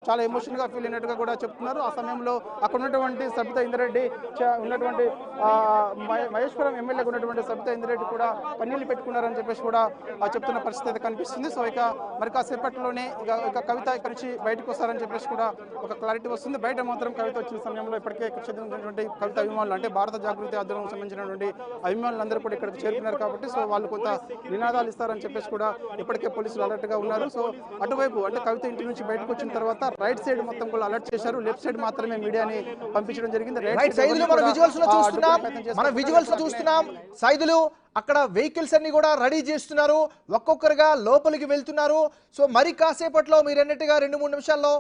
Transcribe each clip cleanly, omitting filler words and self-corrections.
చాలా ఎమోషనల్‌గా ఫీల్ అయినట్టుగా కూడా చెప్తున్నారు. ఆ సమయంలో అక్కడ ఉన్నటువంటి సబితా ఇంద్రారెడ్డి ఉన్నటువంటి మహేశ్వరం ఎమ్మెల్యేగా ఉన్నటువంటి సబితా ఇంద్రారెడ్డి కూడా కన్నీళ్లు పెట్టుకున్నారని చెప్పేసి కూడా చెప్తున్న పరిస్థితి అయితే కనిపిస్తుంది. సో ఇక మరి కాసేపట్లోనే ఇక కవిత ఇక్కడి నుంచి బయటకు వస్తారని చెప్పేసి కూడా ఒక క్లారిటీ వస్తుంది. బయట మాత్రం కవిత వచ్చిన సమయంలో ఇప్పటికే ఇక్కడ చెందినటువంటి కవిత అభిమానులు అంటే భారత జాగృతి ఆందోళనకు సంబంధించినటువంటి అభిమానులందరూ కూడా ఇక్కడికి చేరుకున్నారు కాబట్టి సో వాళ్ళు కొంత నినాదాలు ఇస్తారని చెప్పేసి కూడా ఇప్పటికే పోలీసులు అలర్ట్ గా ఉన్నారు. సో అటువైపు అంటే కవిత ఇంటి నుంచి బయటకు వచ్చిన తర్వాత రైట్ సైడ్ మొత్తం కూడా అలర్ట్ చేశారు. లెఫ్ట్ సైడ్ మాత్రమే మీడియాని పంపించడం జరిగింది. రైట్ సైడ్ మనం విజువల్స్ లో చూస్తున్నాం సైదులు అక్కడ వెహికల్స్ అన్ని కూడా రెడీ చేస్తున్నారు, ఒక్కొక్కరుగా లోపలికి వెళ్తున్నారు. సో మరి కాసేపట్లో మీరు అన్నట్టుగా 2-3 నిమిషాల్లో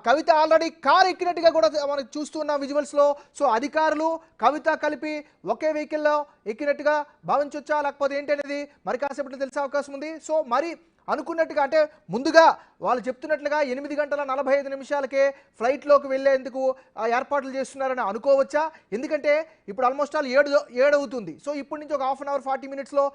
కవిత ఆల్రెడీ కార్ ఎక్కినట్టుగా కూడా మనం చూస్తున్నాం విజువల్స్ లో. సో అధికారులు కవిత కలిపి ఒకే వెహికల్లో ఎక్కినట్టుగా భావించవచ్చా లేకపోతే ఏంటి అనేది మరి కాసేపట్లో తెలిసే అవకాశం ఉంది. సో మరి అనుకున్నట్టుగా అంటే ముందుగా వాళ్ళు చెప్తున్నట్లుగా 8:45 ఫ్లైట్లోకి వెళ్ళేందుకు ఏర్పాట్లు చేస్తున్నారని అనుకోవచ్చా? ఎందుకంటే ఇప్పుడు ఆల్మోస్ట్ ఆల్ 7 అవుతుంది. సో ఇప్పటి నుంచి ఒక 1/2 అవర్ 40 మినిట్స్లో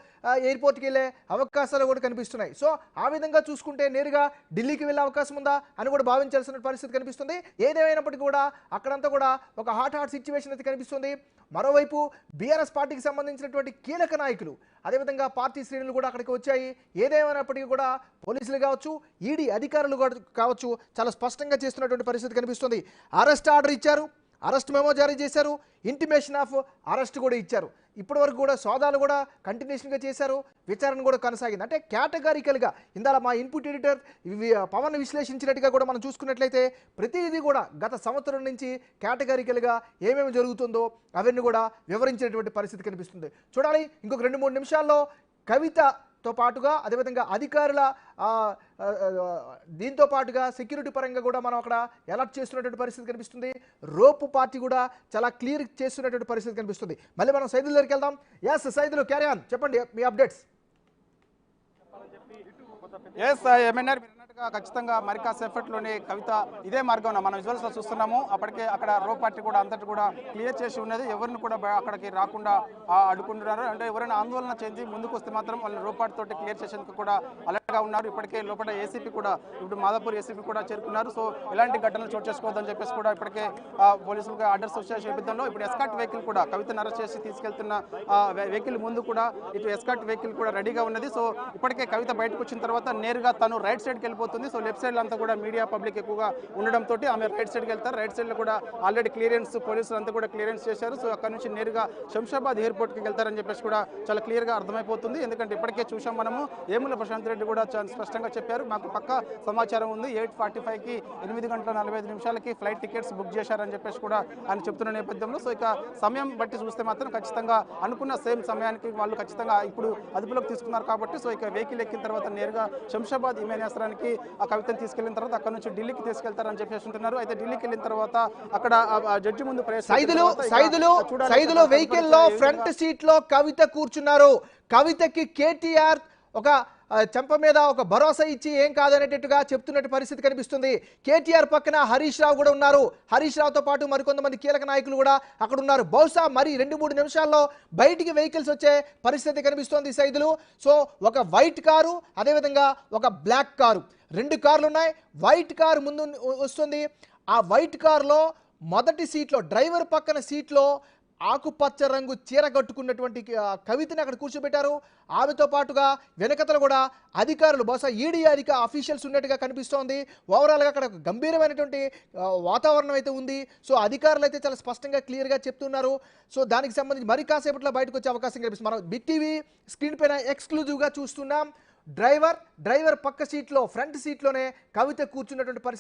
ఎయిర్పోర్ట్కి వెళ్ళే అవకాశాలు కూడా కనిపిస్తున్నాయి. సో ఆ విధంగా చూసుకుంటే నేరుగా ఢిల్లీకి వెళ్ళే అవకాశం ఉందా అని కూడా భావించాల్సిన పరిస్థితి కనిపిస్తుంది. ఏదేమైనప్పటికీ కూడా అక్కడంతా కూడా ఒక హాట్ సిచ్యువేషన్ అయితే కనిపిస్తుంది. మరోవైపు బీఆర్ఎస్ పార్టీకి సంబంధించినటువంటి కీలక నాయకులు అదేవిధంగా పార్టీ శ్రేణులు కూడా అక్కడికి వచ్చాయి. ఏదేమైనప్పటికీ కూడా పోలీసులు కావచ్చు, ఈడీ అధికారులు కావచ్చు చాలా స్పష్టంగా చేస్తున్నటువంటి పరిస్థితి కనిపిస్తుంది. అరెస్ట్ ఆర్డర్ ఇచ్చారు, అరెస్ట్ మెమో జారీ చేశారు, ఇంటిమేషన్ ఆఫ్ అరెస్ట్ కూడా ఇచ్చారు. ఇప్పటి వరకు కూడా సోదాలు కూడా కంటిన్యూషన్గా చేశారు, విచారణ కూడా కొనసాగింది. అంటే కేటగారికల్గా ఇందాల మా ఇన్పుట్ ఎడిటర్ పవన్ విశ్లేషించినట్టుగా కూడా మనం చూసుకున్నట్లయితే ప్రతిదీ కూడా గత సంవత్సరం నుంచి కేటగారికల్గా ఏమేమి జరుగుతుందో అవన్నీ కూడా వివరించినటువంటి పరిస్థితి కనిపిస్తుంది. చూడాలి ఇంకొక 2-3 నిమిషాల్లో కవితతో పాటుగా అదేవిధంగా అధికారుల దీంతో పాటుగా సెక్యూరిటీ పరంగా కూడా మనం అక్కడ అలర్ట్ చేస్తున్నటువంటి పరిస్థితి కనిపిస్తుంది. రోప్ పార్టీ కూడా చాలా క్లియర్ చేస్తున్నటువంటి పరిస్థితి కనిపిస్తుంది. మళ్ళీ మనం సైదుల దగ్గరికి వెళ్దాం. ఎస్ సైదులు క్యారీ ఆన్, చెప్పండి మీ అప్డేట్స్. MNR ఖచ్చితంగా మరి కాసేపట్లోనే కవిత ఇదే మార్గం మనం విజువల్స్ లో చూస్తున్నాము. అప్పటికే అక్కడ రో పార్టీ కూడా అంతటి కూడా క్లియర్ చేసి ఉన్నది. ఎవరిని కూడా అక్కడికి రాకుండా అడ్డుకుంటున్నారు. అంటే ఎవరైనా ఆందోళన చెంది ముందుకు వస్తే మాత్రం వాళ్ళు రో పార్టీ తోటి క్లియర్ చేసేందుకు కూడా అలర్ట్ గా ఉన్నారు. ఇప్పటికే లోపల ఏసీపీ కూడా ఇప్పుడు మాదాపూర్ ఏసీపీ కూడా చేరుకున్నారు. సో ఎలాంటి ఘటనలు చోటు చేసుకోవద్దని చెప్పేసి కూడా ఇప్పటికే పోలీసులకు ఆర్డర్స్ వచ్చే నేపథ్యంలో ఇప్పుడు ఎస్కాట్ వెహికల్ కూడా కవితను అరెస్ట్ చేసి తీసుకెళ్తున్న వెహికల్ ముందు కూడా ఇటు ఎస్కాట్ వెహికల్ కూడా రెడీగా ఉన్నది. సో ఇప్పటికే కవిత బయటకు వచ్చిన తర్వాత నేరుగా తను రైట్ సైడ్కి వెళ్ళిపోతుంది. సో లెఫ్ట్ సైడ్ అంతా కూడా మీడియా పబ్లిక్ ఎక్కువగా ఉండడంతో ఆమె రైట్ సైడ్కి వెళ్తారు. రైట్ సైడ్ లో కూడా ఆల్రెడీ క్లియరెన్స్ పోలీసులు అంతా కూడా క్లియరెన్స్ చేశారు. సో అక్కడ నుంచి నేరుగా శంషాబాద్ ఎయిర్పోర్ట్కి వెళ్తారని చెప్పేసి కూడా చాలా క్లియర్ గా అర్థమైపోతుంది. ఎందుకంటే ఇప్పటికే చూసాం మనము ఏముల ప్రశాంత్ రెడ్డి కూడా చాలా స్పష్టంగా చెప్పారు, మాకు పక్క సమాచారం ఉంది, 8:45కి 8:45 ఫ్లైట్ టికెట్స్ బుక్ చేశారని చెప్పేసి కూడా ఆయన చెప్తున్న నేపథ్యంలో సో ఇక సమయం బట్టి చూస్తే మాత్రం ఖచ్చితంగా అనుకున్న సేమ్ సమయానికి వాళ్ళు ఖచ్చితంగా ఇప్పుడు అదుపులోకి తీసుకున్నారు కాబట్టి సో ఇక వెహికల్ ఎక్కిన తర్వాత నేరుగా శంషాబాద్ విమానాశ్రయానికి ఆ కవితను తీసుకెళ్లిన తర్వాత అక్కడ నుంచి ఢిల్లీకి తీసుకెళ్తారని చెప్పేసి ఉంటున్నారు. అయితే ఢిల్లీకి వెళ్ళిన తర్వాత అక్కడ జడ్జి ముందు సైదులు వెహికల్ లో ఫ్రంట్ సీట్ లో కవిత కూర్చున్నారు. కవితకి కేటీఆర్ ఒక చెంప మీద ఒక భరోసా ఇచ్చి ఏం కాదనేటట్టుగా చెప్తున్నట్టు పరిస్థితి కనిపిస్తుంది. కేటీఆర్ పక్కన హరీష్ రావు కూడా ఉన్నారు. హరీష్ రావుతో పాటు మరికొంతమంది కీలక నాయకులు కూడా అక్కడ ఉన్నారు. బహుశా మరి 2-3 నిమిషాల్లో బయటికి వెహికల్స్ వచ్చే పరిస్థితి కనిపిస్తోంది సైదులు. సో ఒక వైట్ కారు అదేవిధంగా ఒక బ్లాక్ కారు, 2 కార్లు ఉన్నాయి. వైట్ కారు ముందు వస్తుంది. ఆ వైట్ కారులో మొదటి సీట్లో డ్రైవర్ పక్కన సీట్లో ఆకుపచ్చ రంగు చీర కట్టుకున్నటువంటి కవితని అక్కడ కూర్చోబెట్టారు. ఆమెతో పాటుగా వెనకతలు కూడా అధికారులు బహుశా ఈడీ అఫీషియల్స్ ఉన్నట్టుగా కనిపిస్తోంది. ఓవరాల్గా అక్కడ గంభీరమైనటువంటి వాతావరణం అయితే ఉంది. సో అధికారులు అయితే చాలా స్పష్టంగా క్లియర్గా చెప్తున్నారు. సో దానికి సంబంధించి మరి కాసేపట్లో బయటకు వచ్చే అవకాశం కనిపిస్తుంది. మనం బిగ్ టీవీ స్క్రీన్ పైన ఎక్స్క్లూజివ్గా చూస్తున్నాం. డ్రైవర్ పక్క సీట్లో ఫ్రంట్ సీట్లోనే కవిత కూర్చున్నటువంటి పరిస్థితి